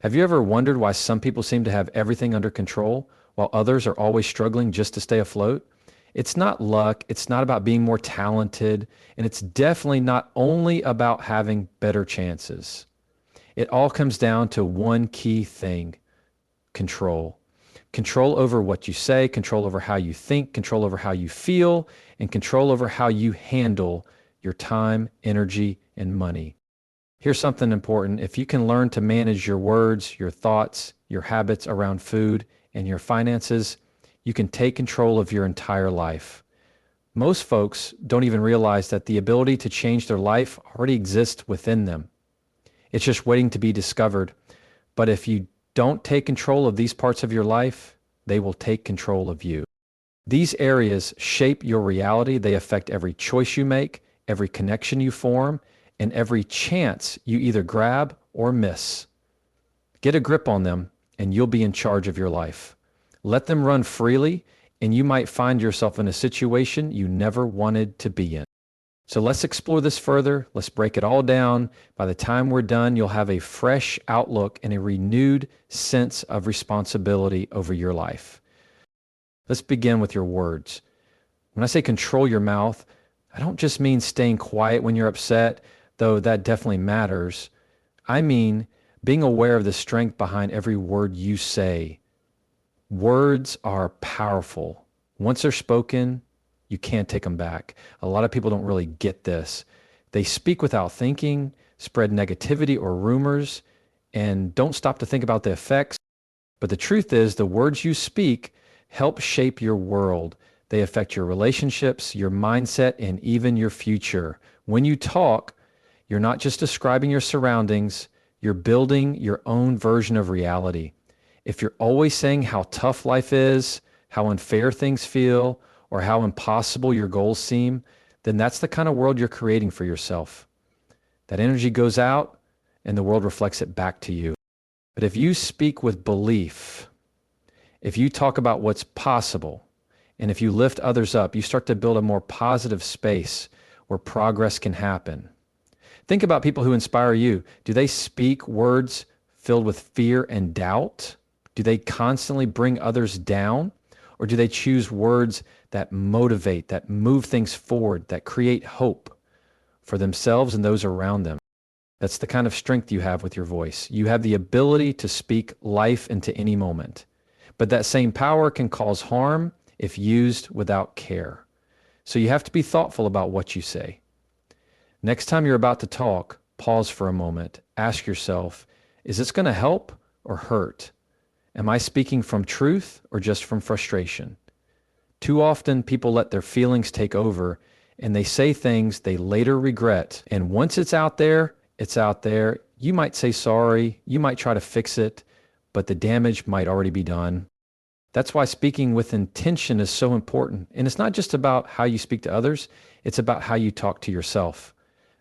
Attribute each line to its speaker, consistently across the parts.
Speaker 1: Have you ever wondered why some people seem to have everything under control while others are always struggling just to stay afloat? It's not luck, it's not about being more talented, and it's definitely not only about having better chances. It all comes down to one key thing: control. Control over what you say, control over how you think, control over how you feel, and control over how you handle your time, energy, and money. Here's something important. If you can learn to manage your words, your thoughts, your habits around food, and your finances, you can take control of your entire life. Most folks don't even realize that the ability to change their life already exists within them. It's just waiting to be discovered. But if you don't take control of these parts of your life, they will take control of you. These areas shape your reality. They affect every choice you make, every connection you form, and every chance you either grab or miss. Get a grip on them, and you'll be in charge of your life. Let them run freely, and you might find yourself in a situation you never wanted to be in. So let's explore this further. Let's break it all down. By the time we're done, you'll have a fresh outlook and a renewed sense of responsibility over your life. Let's begin with your words. When I say control your mouth, I don't just mean staying quiet when you're upset, though that definitely matters. I mean being aware of the strength behind every word you say. Words are powerful. Once they're spoken, you can't take them back. A lot of people don't really get this. They speak without thinking, spread negativity or rumors, and don't stop to think about the effects. But the truth is, the words you speak help shape your world. They affect your relationships, your mindset, and even your future. When you talk, you're not just describing your surroundings, you're building your own version of reality. If you're always saying how tough life is, how unfair things feel, or how impossible your goals seem, then that's the kind of world you're creating for yourself. That energy goes out and the world reflects it back to you. But if you speak with belief, if you talk about what's possible, and if you lift others up, you start to build a more positive space where progress can happen. Think about people who inspire you. Do they speak words filled with fear and doubt? Do they constantly bring others down? Or do they choose words that motivate, that move things forward, that create hope for themselves and those around them? That's the kind of strength you have with your voice. You have the ability to speak life into any moment. But that same power can cause harm if used without care. So you have to be thoughtful about what you say. Next time you're about to talk, pause for a moment. Ask yourself, is this going to help or hurt? Am I speaking from truth or just from frustration? Too often people let their feelings take over and they say things they later regret. And once it's out there, it's out there. You might say sorry, you might try to fix it, but the damage might already be done. That's why speaking with intention is so important. And it's not just about how you speak to others, it's about how you talk to yourself.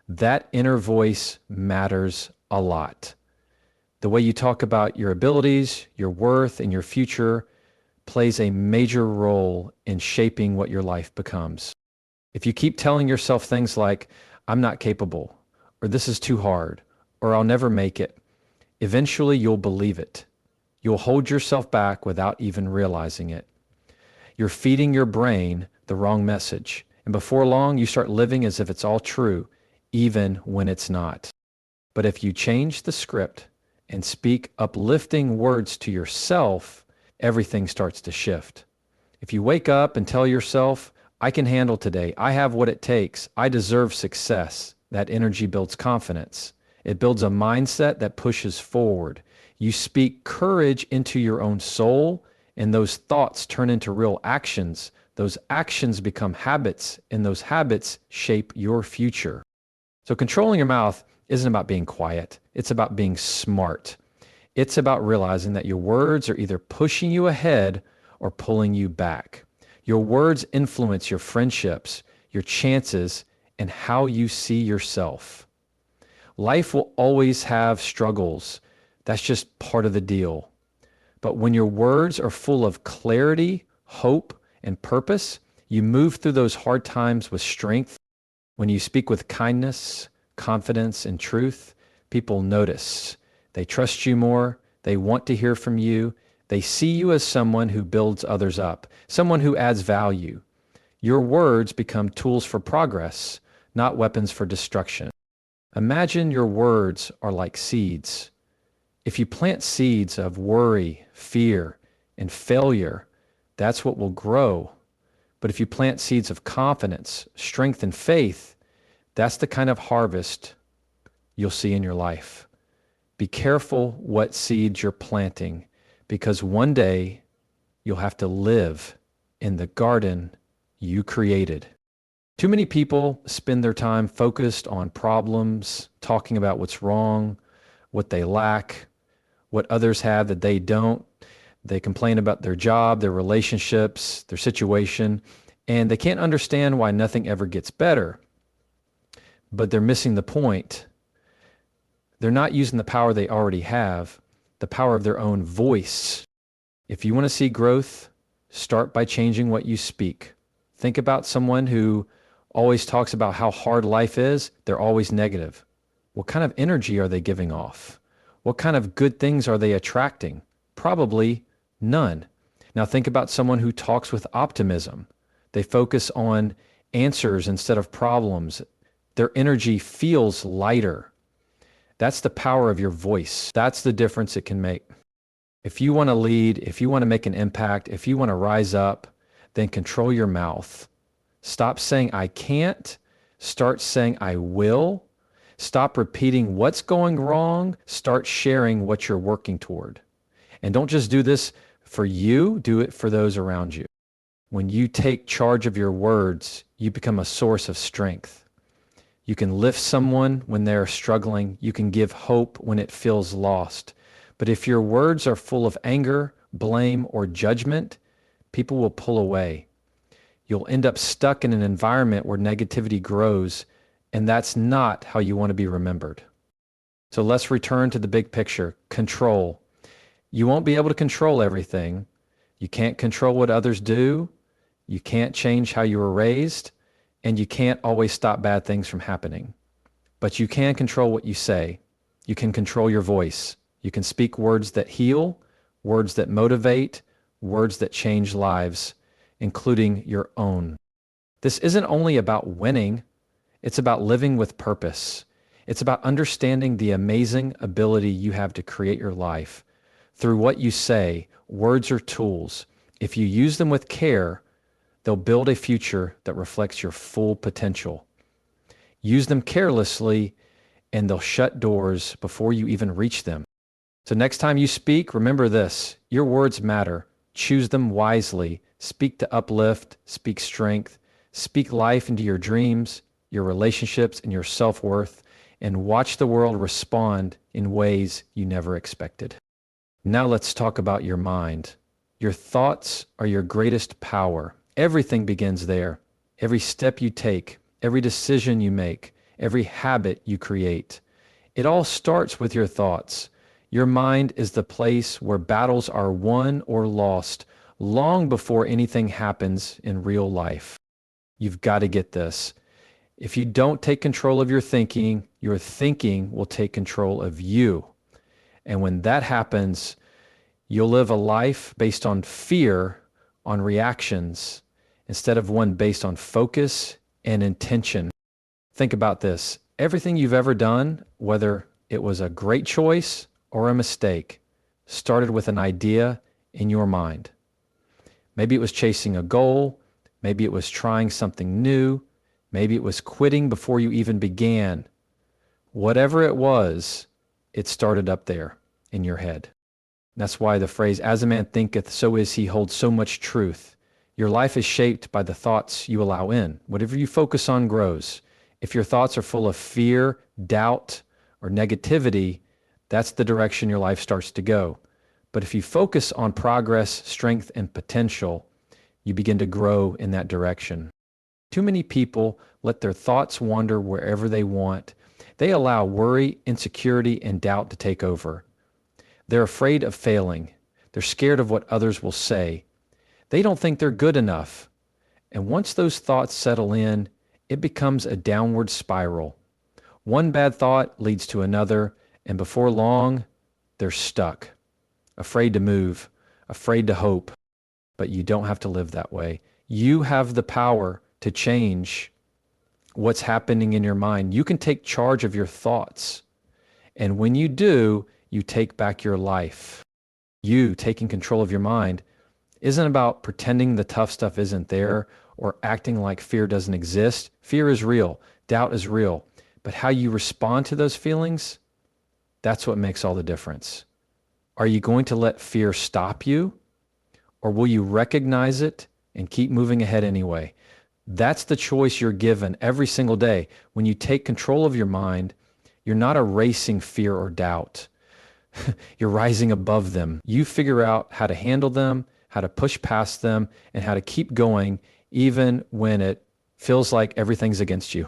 Speaker 1: That inner voice matters a lot. The way you talk about your abilities, your worth, and your future plays a major role in shaping what your life becomes. If you keep telling yourself things like, I'm not capable, or this is too hard, or I'll never make it, eventually you'll believe it. You'll hold yourself back without even realizing it. You're feeding your brain the wrong message, and before long you start living as if it's all true, even when it's not. But if you change the script and speak uplifting words to yourself, everything starts to shift. If you wake up and tell yourself, I can handle today, I have what it takes, I deserve success, that energy builds confidence. It builds a mindset that pushes forward. You speak courage into your own soul, and those thoughts turn into real actions. Those actions become habits, and those habits shape your future. So controlling your mouth isn't about being quiet. It's about being smart. It's about realizing that your words are either pushing you ahead or pulling you back. Your words influence your friendships, your chances, and how you see yourself. Life will always have struggles. That's just part of the deal. But when your words are full of clarity, hope, and purpose, you move through those hard times with strength. When you speak with kindness, confidence, and truth, people notice. They trust you more, They want to hear from you. They see you as someone who builds others up, someone who adds value. Your words become tools for progress, not weapons for destruction. Imagine your words are like seeds. If you plant seeds of worry, fear, and failure, that's what will grow. But if you plant seeds of confidence, strength, and faith, that's the kind of harvest you'll see in your life. Be careful what seeds you're planting, because one day you'll have to live in the garden you created. Too many people spend their time focused on problems, talking about what's wrong, what they lack, what others have that they don't. They complain about their job, their relationships, their situation, and they can't understand why nothing ever gets better. But they're missing the point. They're not using the power they already have, the power of their own voice. If you want to see growth, start by changing what you speak. Think about someone who always talks about how hard life is. They're always negative. What kind of energy are they giving off? What kind of good things are they attracting? Probably none. Now think about someone who talks with optimism. They focus on answers instead of problems. Their energy feels lighter. That's the power of your voice. That's the difference it can make. If you want to lead, if you want to make an impact, if you want to rise up, then control your mouth. Stop saying I can't. Start saying I will. Stop repeating what's going wrong. Start sharing what you're working toward. And don't just do this for you, do it for those around you. When you take charge of your words, you become a source of strength. You can lift someone when they're struggling. You can give hope when it feels lost. But if your words are full of anger, blame, or judgment, people will pull away. You'll end up stuck in an environment where negativity grows, and that's not how you want to be remembered. So let's return to the big picture. Control. You won't be able to control everything. You can't control what others do. You can't change how you were raised. And you can't always stop bad things from happening. But you can control what you say. You can control your voice. You can speak words that heal, words that motivate, words that change lives, including your own. This isn't only about winning. It's about living with purpose. It's about understanding the amazing ability you have to create your life. Through what you say, words are tools. If you use them with care, they'll build a future that reflects your full potential. Use them carelessly, and they'll shut doors before you even reach them. So next time you speak, remember this. Your words matter. Choose them wisely. Speak to uplift, speak strength, speak life into your dreams, your relationships, and your self-worth, and watch the world respond in ways you never expected. Now let's talk about your mind. Your thoughts are your greatest power. Everything begins there. Every step you take, every decision you make, every habit you create. It all starts with your thoughts. Your mind is the place where battles are won or lost long before anything happens in real life. You've got to get this. If you don't take control of your thinking will take control of you. And when that happens, you'll live a life based on fear, on reactions, instead of one based on focus and intention. Think about this. Everything you've ever done, whether it was a great choice or a mistake, started with an idea in your mind. Maybe it was chasing a goal. Maybe it was trying something new. Maybe it was quitting before you even began. Whatever it was, it started up there in your head. That's why the phrase, as a man thinketh, so is he, holds so much truth. Your life is shaped by the thoughts you allow in. Whatever you focus on grows. If your thoughts are full of fear, doubt, or negativity, that's the direction your life starts to go. But if you focus on progress, strength, and potential, you begin to grow in that direction. Too many people let their thoughts wander wherever they want. They allow worry, insecurity, and doubt to take over. They're afraid of failing. They're scared of what others will say. They don't think they're good enough. And once those thoughts settle in, it becomes a downward spiral. One bad thought leads to another, and before long, they're stuck. afraid to move, afraid to hope, but you don't have to live that way. You have the power to change what's happening in your mind. You can take charge of your thoughts. And when you do, you take back your life. You taking control of your mind isn't about pretending the tough stuff isn't there or acting like fear doesn't exist. Fear is real. Doubt is real. But how you respond to those feelings, that's what makes all the difference. Are you going to let fear stop you, or will you recognize it and keep moving ahead anyway? That's the choice you're given every single day. When you take control of your mind, you're not erasing fear or doubt. You're rising above them. You figure out how to handle them, how to push past them, and how to keep going even when it feels like everything's against you.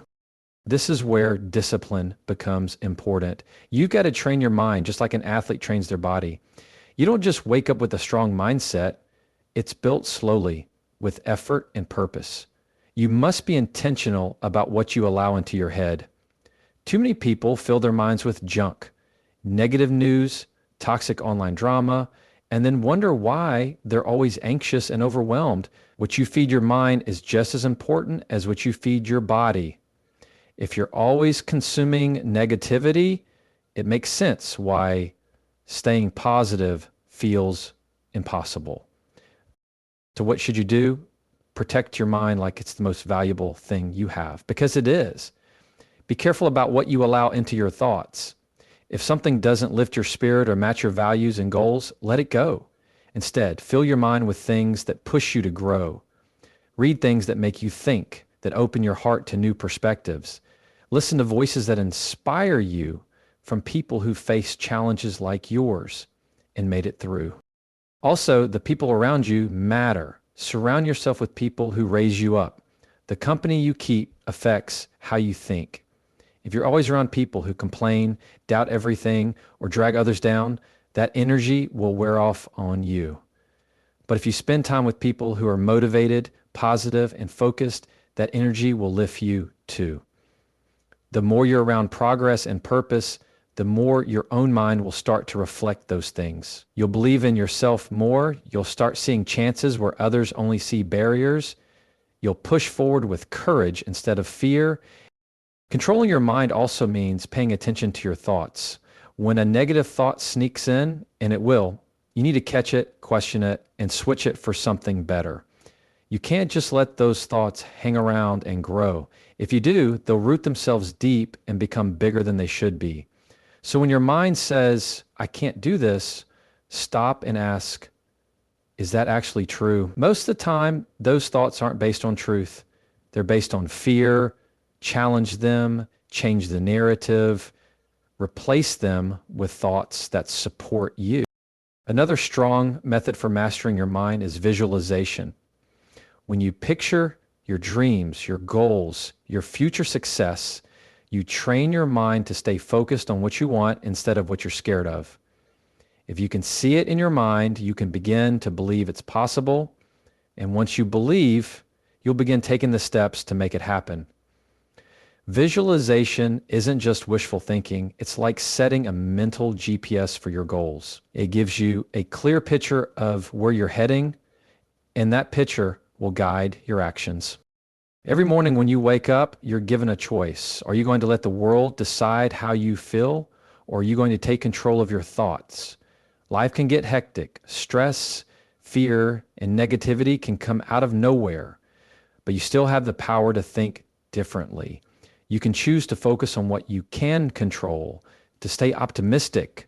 Speaker 1: This is where discipline becomes important. You've got to train your mind just like an athlete trains their body. You don't just wake up with a strong mindset. It's built slowly with effort and purpose. You must be intentional about what you allow into your head. Too many people fill their minds with junk, negative news, toxic online drama, and then wonder why they're always anxious and overwhelmed. What you feed your mind is just as important as what you feed your body. If you're always consuming negativity, it makes sense why staying positive feels impossible. So what should you do? Protect your mind like it's the most valuable thing you have, because it is. Be careful about what you allow into your thoughts. If something doesn't lift your spirit or match your values and goals, let it go. Instead, fill your mind with things that push you to grow. Read things that make you think, that open your heart to new perspectives. Listen to voices that inspire you from people who face challenges like yours and made it through. Also, the people around you matter. Surround yourself with people who raise you up. The company you keep affects how you think. If you're always around people who complain, doubt everything, or drag others down, that energy will wear off on you. But if you spend time with people who are motivated, positive, and focused, that energy will lift you too. The more you're around progress and purpose, the more your own mind will start to reflect those things. You'll believe in yourself more. You'll start seeing chances where others only see barriers. You'll push forward with courage instead of fear. Controlling your mind also means paying attention to your thoughts. When a negative thought sneaks in, and it will, you need to catch it, question it, and switch it for something better. You can't just let those thoughts hang around and grow. If you do, they'll root themselves deep and become bigger than they should be. So when your mind says, I can't do this, stop and ask, is that actually true? Most of the time, those thoughts aren't based on truth. They're based on fear. Challenge them, change the narrative, replace them with thoughts that support you. Another strong method for mastering your mind is visualization. When you picture your dreams, your goals, your future success, you train your mind to stay focused on what you want instead of what you're scared of. If you can see it in your mind, you can begin to believe it's possible. And once you believe, you'll begin taking the steps to make it happen. Visualization isn't just wishful thinking. It's like setting a mental GPS for your goals. It gives you a clear picture of where you're heading, and that picture will guide your actions. Every morning when you wake up, you're given a choice. Are you going to let the world decide how you feel, or are you going to take control of your thoughts? Life can get hectic. Stress, fear, and negativity can come out of nowhere, but you still have the power to think differently. You can choose to focus on what you can control, to stay optimistic,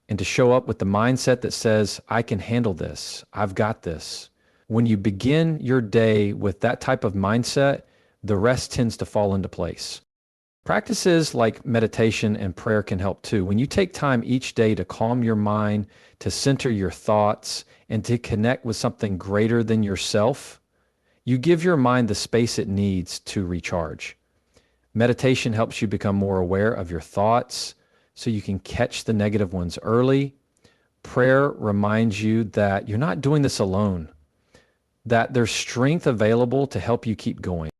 Speaker 1: and to show up with the mindset that says, I can handle this. I've got this. When you begin your day with that type of mindset, the rest tends to fall into place. Practices like meditation and prayer can help too. When you take time each day to calm your mind, to center your thoughts, and to connect with something greater than yourself, you give your mind the space it needs to recharge. Meditation helps you become more aware of your thoughts so you can catch the negative ones early. Prayer reminds you that you're not doing this alone, that there's strength available to help you keep going.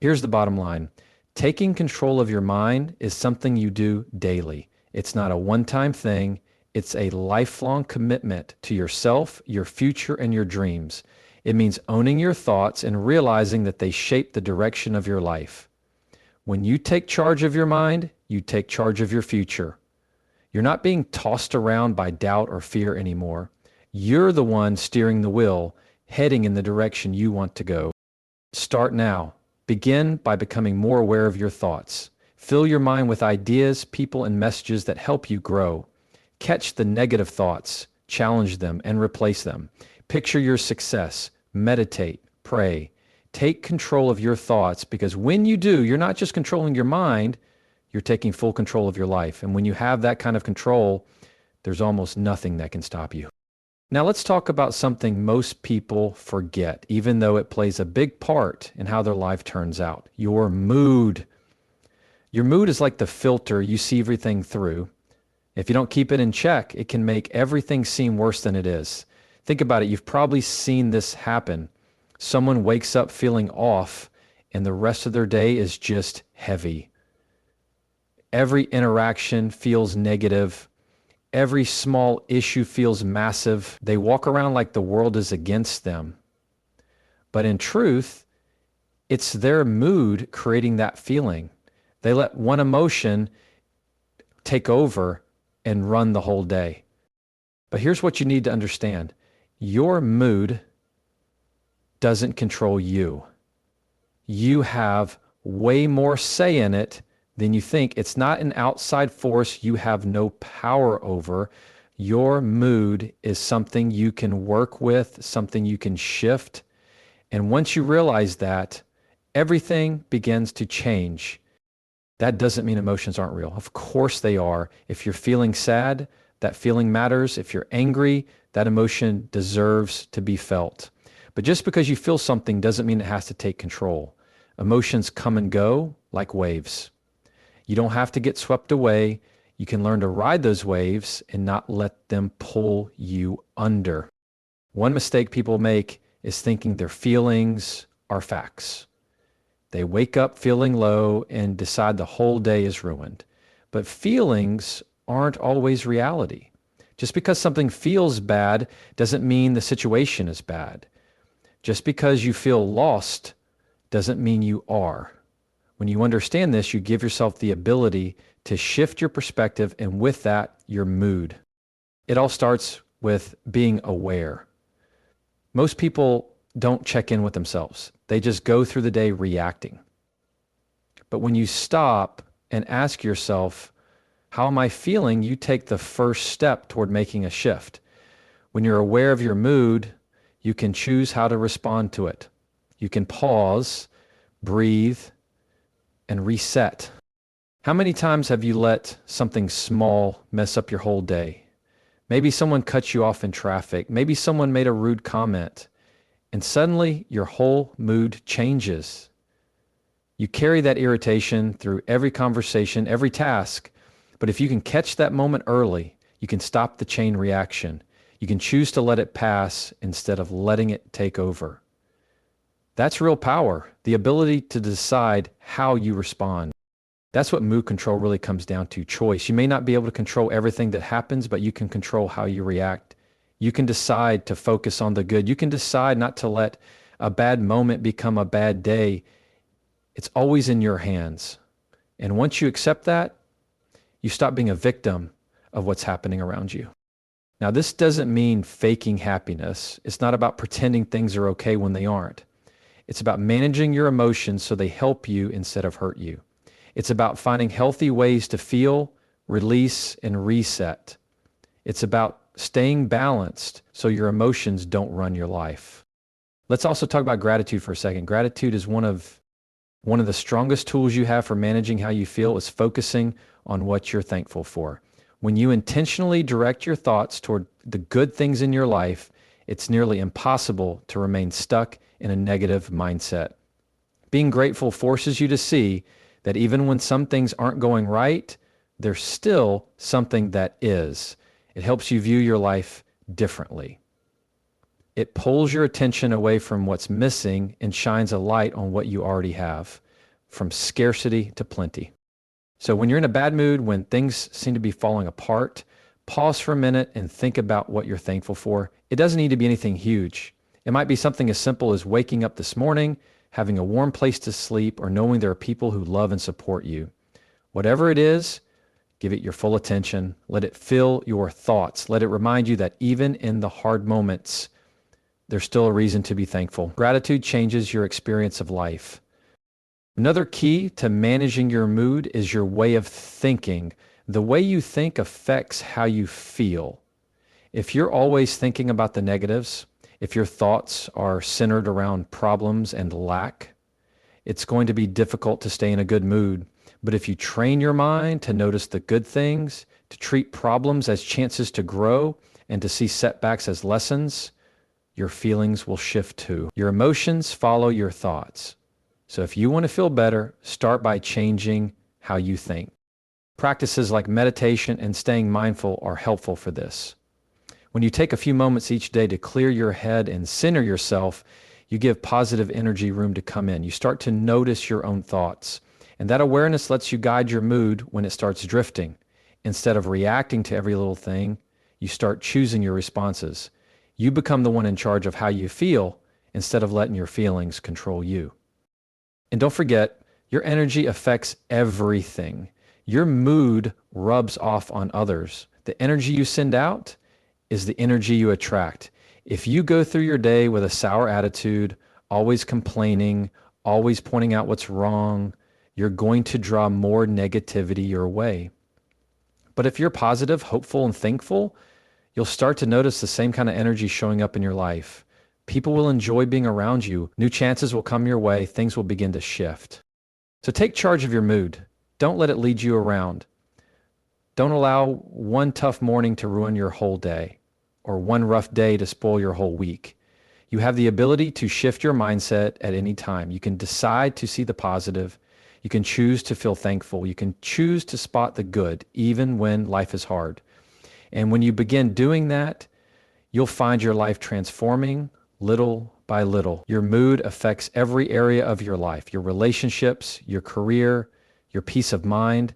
Speaker 1: Here's the bottom line. Taking control of your mind is something you do daily. It's not a one-time thing. It's a lifelong commitment to yourself, your future, and your dreams. It means owning your thoughts and realizing that they shape the direction of your life. When you take charge of your mind, you take charge of your future. You're not being tossed around by doubt or fear anymore. You're the one steering the wheel, heading in the direction you want to go. Start now. Begin by becoming more aware of your thoughts. Fill your mind with ideas, people, and messages that help you grow. Catch the negative thoughts, challenge them, and replace them. Picture your success. Meditate, pray. Take control of your thoughts, because when you do, you're not just controlling your mind, you're taking full control of your life. And when you have that kind of control, there's almost nothing that can stop you. Now let's talk about something most people forget, even though it plays a big part in how their life turns out: your mood. Your mood is like the filter you see everything through. If you don't keep it in check, it can make everything seem worse than it is. Think about it. You've probably seen this happen. Someone wakes up feeling off, and the rest of their day is just heavy. Every interaction feels negative. Every small issue feels massive. They walk around like the world is against them. But in truth, it's their mood creating that feeling. They let one emotion take over and run the whole day. But here's what you need to understand. Your mood doesn't control you. You have way more say in it than you think. It's not an outside force you have no power over. Your mood is something you can work with, something you can shift. And once you realize that, everything begins to change. That doesn't mean emotions aren't real. Of course they are. If you're feeling sad, that feeling matters. If you're angry, that emotion deserves to be felt. But just because you feel something doesn't mean it has to take control. Emotions come and go like waves. You don't have to get swept away. You can learn to ride those waves and not let them pull you under. One mistake people make is thinking their feelings are facts. They wake up feeling low and decide the whole day is ruined. But feelings aren't always reality. Just because something feels bad doesn't mean the situation is bad. Just because you feel lost doesn't mean you are. When you understand this, you give yourself the ability to shift your perspective, and with that, your mood. It all starts with being aware. Most people don't check in with themselves. They just go through the day reacting. But when you stop and ask yourself, how am I feeling? You take the first step toward making a shift. When you're aware of your mood, you can choose how to respond to it. You can pause, breathe, and reset. How many times have you let something small mess up your whole day? Maybe someone cut you off in traffic. Maybe someone made a rude comment. And suddenly your whole mood changes. You carry that irritation through every conversation, every task. But if you can catch that moment early, you can stop the chain reaction. You can choose to let it pass instead of letting it take over. That's real power, the ability to decide how you respond. That's what mood control really comes down to: choice. You may not be able to control everything that happens, but you can control how you react. You can decide to focus on the good. You can decide not to let a bad moment become a bad day. It's always in your hands. And once you accept that, you stop being a victim of what's happening around you. Now, this doesn't mean faking happiness. It's not about pretending things are okay when they aren't. It's about managing your emotions so they help you instead of hurt you. It's about finding healthy ways to feel, release, and reset. It's about staying balanced so your emotions don't run your life. Let's also talk about gratitude for a second. Gratitude is one of the strongest tools you have for managing how you feel, is focusing on what you're thankful for. When you intentionally direct your thoughts toward the good things in your life, it's nearly impossible to remain stuck in a negative mindset. Being grateful forces you to see that even when some things aren't going right, there's still something that is. It helps you view your life differently. It pulls your attention away from what's missing and shines a light on what you already have, from scarcity to plenty. So when you're in a bad mood, when things seem to be falling apart, Pause for a minute and think about what you're thankful for. It doesn't need to be anything huge. It might be something as simple as waking up this morning, having a warm place to sleep, or knowing there are people who love and support you. Whatever it is, give it your full attention. Let it fill your thoughts. Let it remind you that even in the hard moments, there's still a reason to be thankful. Gratitude changes your experience of life. Another key to managing your mood is your way of thinking. The way you think affects how you feel. If you're always thinking about the negatives, if your thoughts are centered around problems and lack, it's going to be difficult to stay in a good mood. But if you train your mind to notice the good things, to treat problems as chances to grow, and to see setbacks as lessons, your feelings will shift too. Your emotions follow your thoughts. So if you want to feel better, start by changing how you think. Practices like meditation and staying mindful are helpful for this. When you take a few moments each day to clear your head and center yourself, you give positive energy room to come in. You start to notice your own thoughts. And that awareness lets you guide your mood when it starts drifting. Instead of reacting to every little thing, you start choosing your responses. You become the one in charge of how you feel instead of letting your feelings control you. And don't forget, your energy affects everything. Your mood rubs off on others. The energy you send out is the energy you attract. If you go through your day with a sour attitude, always complaining, always pointing out what's wrong, you're going to draw more negativity your way. But if you're positive, hopeful, and thankful, you'll start to notice the same kind of energy showing up in your life. People will enjoy being around you. New chances will come your way. Things will begin to shift. So take charge of your mood. Don't let it lead you around. Don't allow one tough morning to ruin your whole day or one rough day to spoil your whole week. You have the ability to shift your mindset at any time. You can decide to see the positive. You can choose to feel thankful. You can choose to spot the good, even when life is hard. And when you begin doing that, you'll find your life transforming little by little. Your mood affects every area of your life, your relationships, your career, your peace of mind.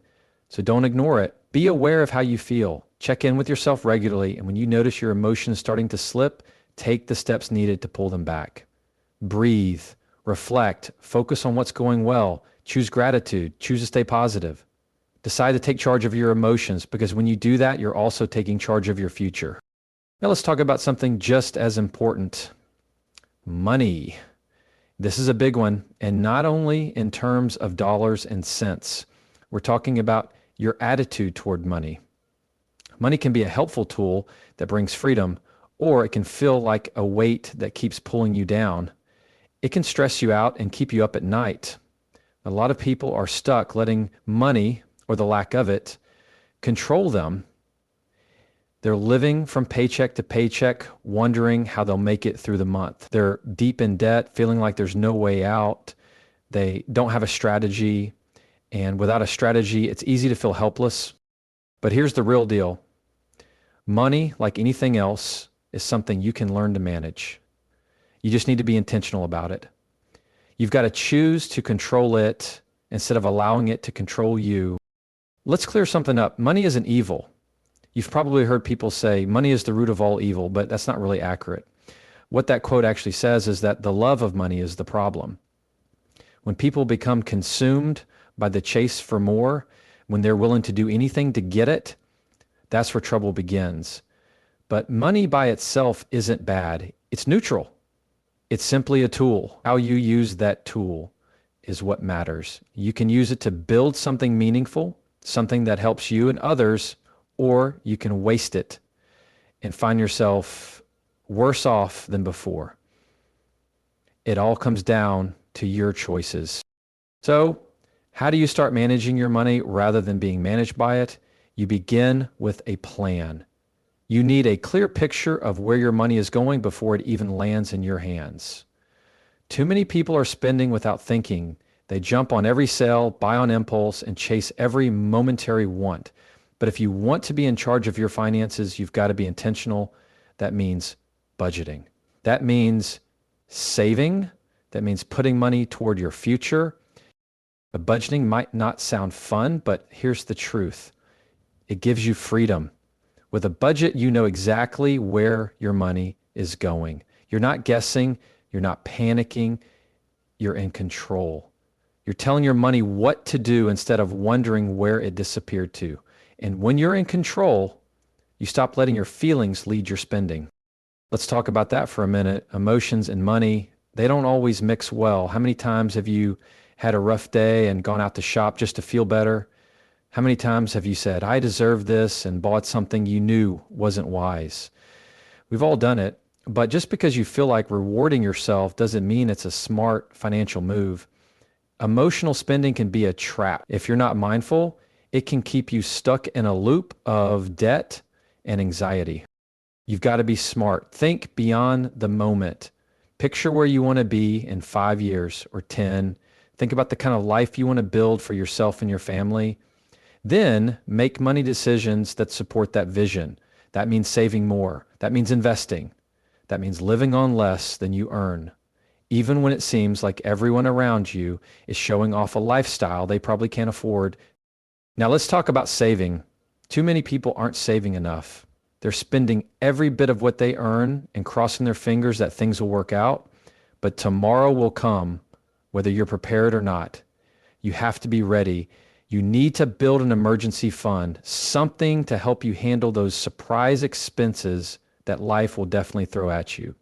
Speaker 1: So don't ignore it. Be aware of how you feel. Check in with yourself regularly. And when you notice your emotions starting to slip, take the steps needed to pull them back. Breathe, reflect, focus on what's going well. Choose gratitude. Choose to stay positive. Decide to take charge of your emotions, because when you do that, you're also taking charge of your future. Now let's talk about something just as important. Money. This is a big one, and not only in terms of dollars and cents. We're talking about your attitude toward money. Money can be a helpful tool that brings freedom, or it can feel like a weight that keeps pulling you down. It can stress you out and keep you up at night. A lot of people are stuck letting money, or the lack of it, control them. They're living from paycheck to paycheck, wondering how they'll make it through the month. They're deep in debt, feeling like there's no way out. They don't have a strategy. And without a strategy, it's easy to feel helpless. But here's the real deal. Money, like anything else, is something you can learn to manage. You just need to be intentional about it. You've got to choose to control it instead of allowing it to control you. Let's clear something up. Money isn't evil. You've probably heard people say money is the root of all evil, but that's not really accurate. What that quote actually says is that the love of money is the problem. When people become consumed by the chase for more, when they're willing to do anything to get it, that's where trouble begins. But money by itself isn't bad. It's neutral. It's simply a tool. How you use that tool is what matters. You can use it to build something meaningful, something that helps you and others, or you can waste it and find yourself worse off than before. It all comes down to your choices. So, how do you start managing your money rather than being managed by it? You begin with a plan. You need a clear picture of where your money is going before it even lands in your hands. Too many people are spending without thinking. They jump on every sale, buy on impulse, and chase every momentary want. But if you want to be in charge of your finances, you've got to be intentional. That means budgeting. That means saving. That means putting money toward your future. But budgeting might not sound fun, but here's the truth. It gives you freedom. With a budget, you know exactly where your money is going. You're not guessing, you're not panicking, you're in control. You're telling your money what to do instead of wondering where it disappeared to. And when you're in control, you stop letting your feelings lead your spending. Let's talk about that for a minute. Emotions and money, they don't always mix well. How many times have you had a rough day and gone out to shop just to feel better? How many times have you said, I deserve this, and bought something you knew wasn't wise? We've all done it, but just because you feel like rewarding yourself doesn't mean it's a smart financial move. Emotional spending can be a trap. If you're not mindful, it can keep you stuck in a loop of debt and anxiety. You've got to be smart. Think beyond the moment. Picture where you want to be in 5 years or 10. Think about the kind of life you want to build for yourself and your family. Then make money decisions that support that vision. That means saving more. That means investing. That means living on less than you earn, even when it seems like everyone around you is showing off a lifestyle they probably can't afford. Now let's talk about saving. Too many people aren't saving enough. They're spending every bit of what they earn and crossing their fingers that things will work out. But tomorrow will come, whether you're prepared or not. You have to be ready. You need to build an emergency fund, something to help you handle those surprise expenses that life will definitely throw at you.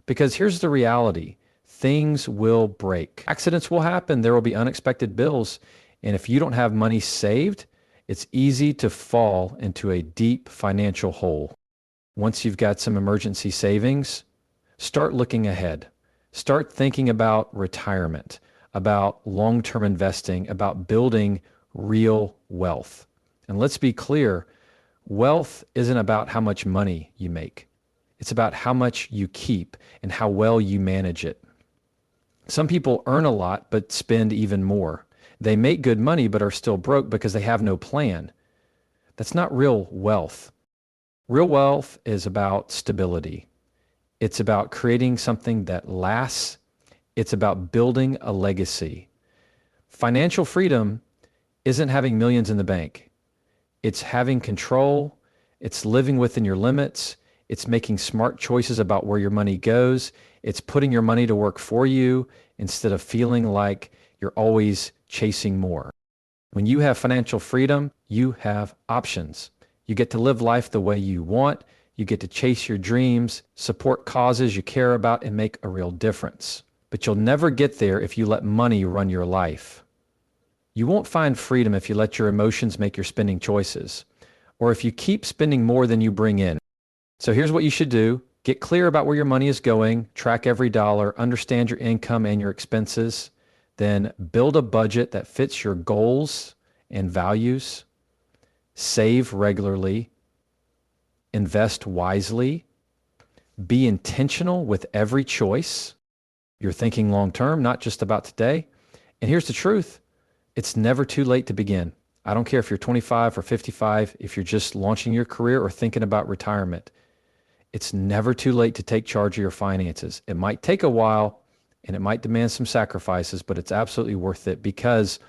Speaker 1: Because here's the reality. Things will break. Accidents will happen. There will be unexpected bills. And if you don't have money saved, it's easy to fall into a deep financial hole. Once you've got some emergency savings, start looking ahead. Start thinking about retirement, about long-term investing, about building real wealth. And let's be clear, wealth isn't about how much money you make. It's about how much you keep and how well you manage it. Some people earn a lot but spend even more. They make good money but are still broke because they have no plan. That's not real wealth. Real wealth is about stability. It's about creating something that lasts. It's about building a legacy. Financial freedom isn't having millions in the bank. It's having control. It's living within your limits. It's making smart choices about where your money goes. It's putting your money to work for you instead of feeling like you're always chasing more. When you have financial freedom, you have options. You get to live life the way you want. You get to chase your dreams, support causes you care about, and make a real difference. But you'll never get there if you let money run your life. You won't find freedom if you let your emotions make your spending choices, or if you keep spending more than you bring in. So here's what you should do. Get clear about where your money is going, track every dollar, understand your income and your expenses, then build a budget that fits your goals and values, save regularly, invest wisely, be intentional with every choice. You're thinking long term, not just about today. And here's the truth. It's never too late to begin. I don't care if you're 25 or 55, if you're just launching your career or thinking about retirement. It's never too late to take charge of your finances. It might take a while and it might demand some sacrifices, but it's absolutely worth it, because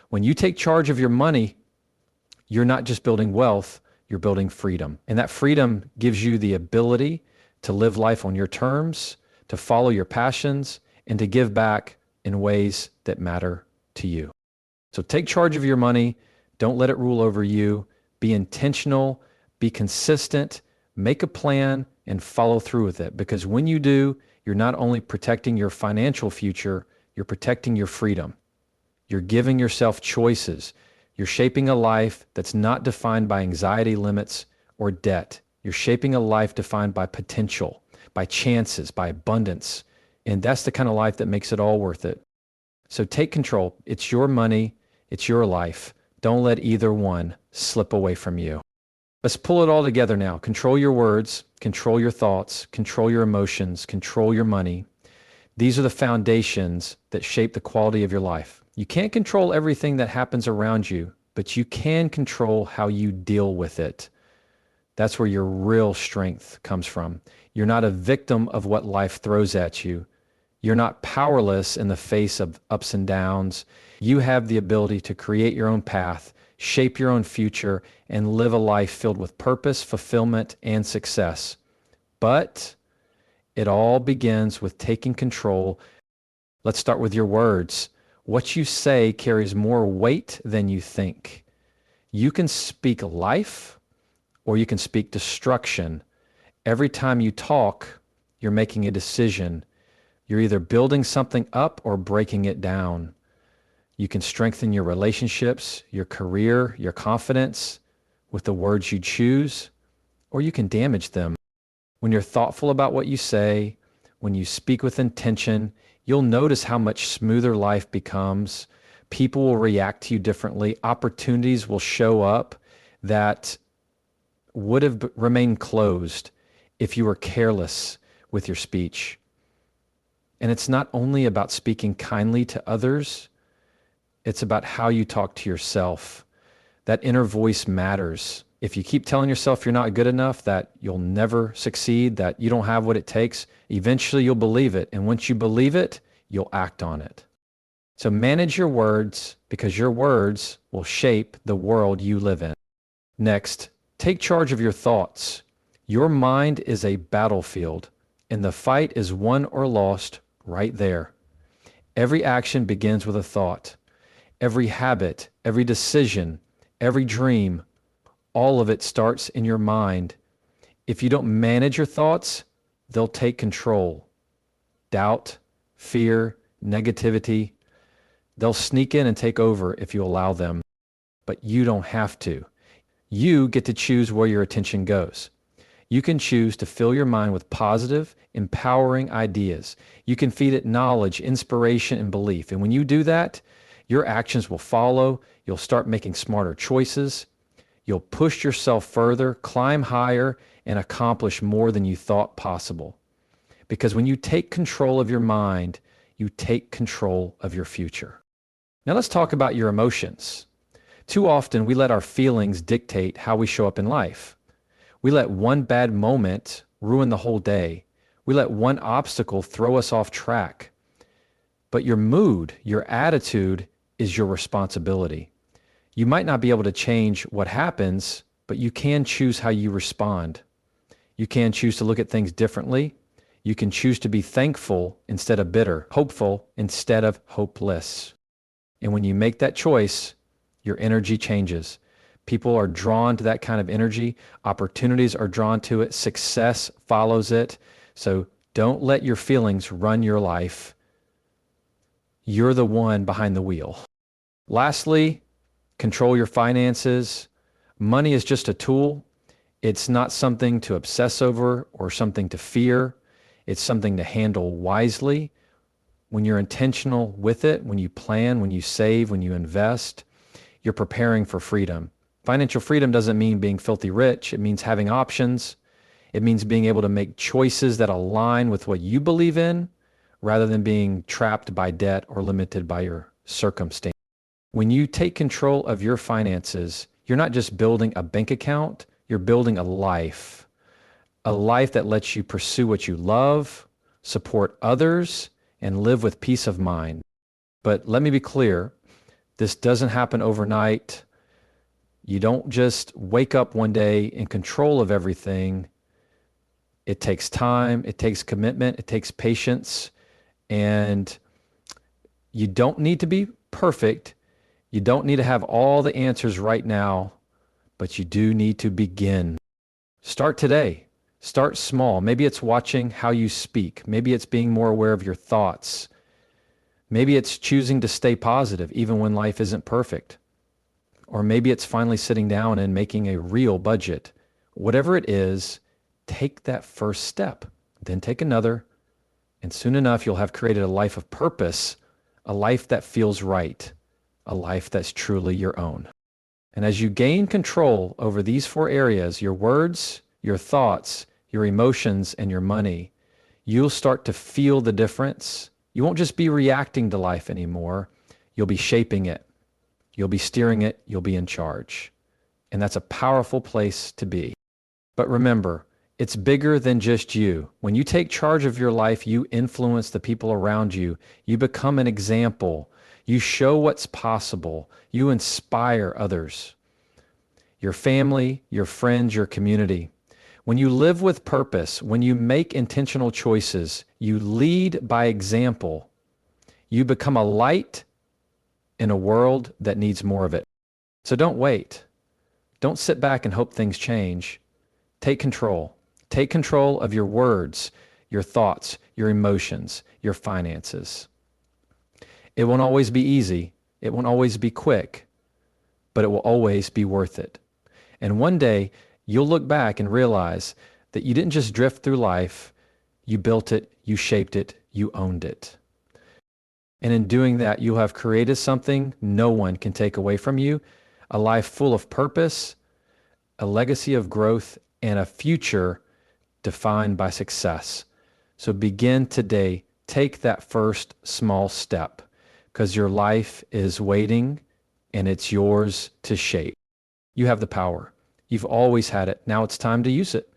Speaker 1: when you take charge of your money, you're not just building wealth, you're building freedom. And that freedom gives you the ability to live life on your terms, to follow your passions, and to give back in ways that matter to you. So take charge of your money. Don't let it rule over you. Be intentional, be consistent, make a plan, and follow through with it. Because when you do, you're not only protecting your financial future, you're protecting your freedom. You're giving yourself choices. You're shaping a life that's not defined by anxiety limits or debt. You're shaping a life defined by potential, by chances, by abundance. And that's the kind of life that makes it all worth it. So take control. It's your money. It's your life. Don't let either one slip away from you. Let's pull it all together now. Control your words, control your thoughts, control your emotions, control your money. These are the foundations that shape the quality of your life. You can't control everything that happens around you, but you can control how you deal with it. That's where your real strength comes from. You're not a victim of what life throws at you. You're not powerless in the face of ups and downs. You have the ability to create your own path. shape your own future, and live a life filled with purpose, fulfillment, and success. But it all begins with taking control. Let's start with your words. What you say carries more weight than you think. You can speak life or you can speak destruction. Every time you talk, you're making a decision. You're either building something up or breaking it down. You can strengthen your relationships, your career, your confidence with the words you choose, or you can damage them. When you're thoughtful about what you say, when you speak with intention, you'll notice how much smoother life becomes. People will react to you differently. Opportunities will show up that would have remained closed if you were careless with your speech. And it's not only about speaking kindly to others, it's about how you talk to yourself. That inner voice matters. If you keep telling yourself you're not good enough, that you'll never succeed, that you don't have what it takes, eventually you'll believe it. And once you believe it, you'll act on it. So manage your words because your words will shape the world you live in. Next, take charge of your thoughts. Your mind is a battlefield, and the fight is won or lost right there. Every action begins with a thought. Every habit, every decision, every dream, all of it starts in your mind. If you don't manage your thoughts, they'll take control. Doubt, fear, negativity, they'll sneak in and take over if you allow them. But you don't have to. You get to choose where your attention goes. You can choose to fill your mind with positive, empowering ideas. You can feed it knowledge, inspiration, and belief. And when you do that, your actions will follow. You'll start making smarter choices. You'll push yourself further, climb higher, and accomplish more than you thought possible. Because when you take control of your mind, you take control of your future. Now let's talk about your emotions. Too often we let our feelings dictate how we show up in life. We let one bad moment ruin the whole day. We let one obstacle throw us off track. But your mood, your attitude is your responsibility. You might not be able to change what happens, but you can choose how you respond. You can choose to look at things differently. You can choose to be thankful instead of bitter, hopeful instead of hopeless. And when you make that choice, your energy changes. People are drawn to that kind of energy. Opportunities are drawn to it. Success follows it. So don't let your feelings run your life. You're the one behind the wheel. Lastly, control your finances. Money is just a tool. It's not something to obsess over or something to fear. It's something to handle wisely. When you're intentional with it, when you plan, when you save, when you invest, you're preparing for freedom. Financial freedom doesn't mean being filthy rich. It means having options. It means being able to make choices that align with what you believe in rather than being trapped by debt or limited by your circumstance. When you take control of your finances, you're not just building a bank account, you're building a life that lets you pursue what you love, support others, and live with peace of mind. But let me be clear, this doesn't happen overnight. You don't just wake up one day in control of everything. It takes time, it takes commitment, it takes patience, and you don't need to be perfect. You don't need to have all the answers right now, but you do need to begin. Start today. Start small. Maybe it's watching how you speak. Maybe it's being more aware of your thoughts. Maybe it's choosing to stay positive even when life isn't perfect. Or maybe it's finally sitting down and making a real budget. Whatever it is, take that first step, then take another, and soon enough you'll have created a life of purpose, a life that feels right, a life that's truly your own. And as you gain control over these 4 areas, your words, your thoughts, your emotions, and your money, you'll start to feel the difference. You won't just be reacting to life anymore. You'll be shaping it. You'll be steering it. You'll be in charge. And that's a powerful place to be. But remember, it's bigger than just you. When you take charge of your life, you influence the people around you. You become an example. You show what's possible. You inspire others, your family, your friends, your community. When you live with purpose, when you make intentional choices, you lead by example. You become a light in a world that needs more of it. So don't wait. Don't sit back and hope things change. Take control. Take control of your words, your thoughts, your emotions, your finances. It won't always be easy. It won't always be quick, but it will always be worth it. And one day you'll look back and realize that you didn't just drift through life. You built it, you shaped it, you owned it. And in doing that, you'll have created something no one can take away from you, a life full of purpose, a legacy of growth, and a future defined by success. So begin today. Take that first small step because your life is waiting and it's yours to shape. You have the power. You've always had it. Now it's time to use it.